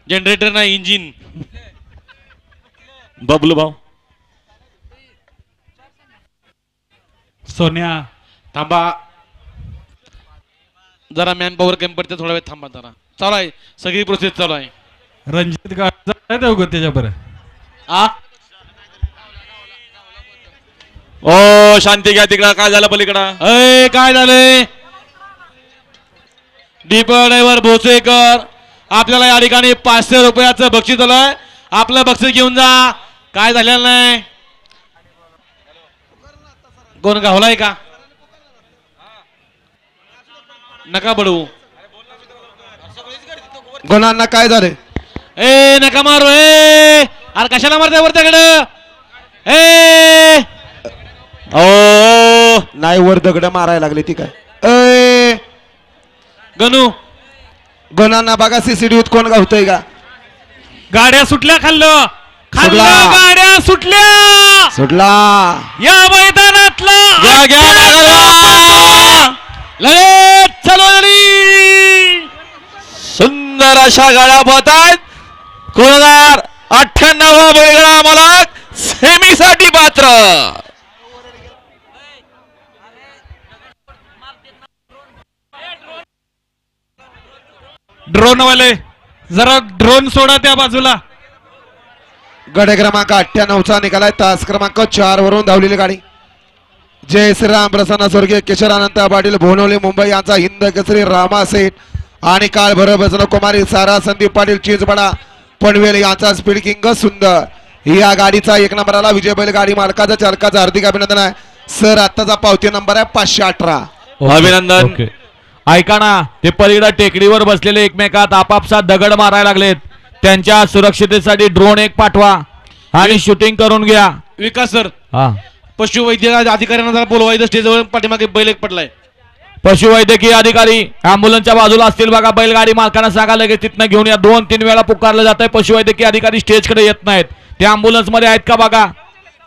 Generator ना engine. Bablu भाऊ सोन्या थांबा जरा मॅन पॉवर कमी पडते थोडा वेळ थांबा जरा. चालू आहे सगळी प्रोसेस चालू आहे. रणजित गाडी त्याच्या बरं. आ ओ शांती घ्या तिकडं. काय झालं पलीकडं? अय काय झालंय डिपर ड्रायव्हर भोसेकर आपल्याला या ठिकाणी 500 रुपयाचं बक्षीस आलंय. आपलं बक्षीस घेऊन जा. काय झालेलं नाही. कोण गावलाय का नका बडवू. गुणांना काय झाले? ए नका मारू. ए अरे कशाला मारताय वरच्याकडं. ए ओ नाही वर दगड मारायला लागले ती काय? गणू गुणांना बघा सीसीटीव्हीत कोण गावतोय का? गाड्या सुटल्या खाल्लं सुटला. गाड्या सुटल्या सुटला. या मैदानातला घ्या घ्या नागरवा. लढत चालू झाली. सुंदर अशा गाड्या पळत आहेत. 2098 बैलगाडा मालक सेमीसाठी पात्र. ड्रोन वाले जरा ड्रोन सोडा त्या बाजूला. गड क्रमांक 98चा निघालाय. तास क्रमांक 4 वरून धावलेली गाडी. जय श्रीराम प्रसन्न स्वर्गीय किशोर अनंत पाटील भोनवले मुंबई यांचा हिंद केसरी रामा सेठ आणि काळ भरभजन कुमारी सारा संदीप पाटील चिंचपडा पनवेल यांचा स्पीड किंग सुंदर. या गाडीचा 1 नंबरला विजय बैल गाडी मालकाचा चालकाचा हार्दिक अभिनंदन आहे सर. आत्ताचा पावती नंबर आहे 518. अभिनंदन. ऐका ना ते पलीकडे टेकडीवर बसलेले एकमेकात आपापसात दगड मारायला लागलेत. त्यांच्या सुरक्षितेसाठी ड्रोन एक पाठवा आणि शूटिंग करून घ्या. विकास सर हा पशुवैद्यकीय अधिकाऱ्यांना जरा बोलवायचं. स्टेजवर पाठीमागे बैल एक पडलाय. पशुवैद्यकीय अधिकारी अँब्युलन्सच्या बाजूला असतील बघा. बैलगाडी मालकांना सांगा लगेच तिथनं घेऊन या. 2-3 वेळा पुकारलं जात आहे. पशुवैद्यकीय अधिकारी स्टेजकडे येत नाहीत. ते अँब्युलन्स मध्ये आहेत का बघा.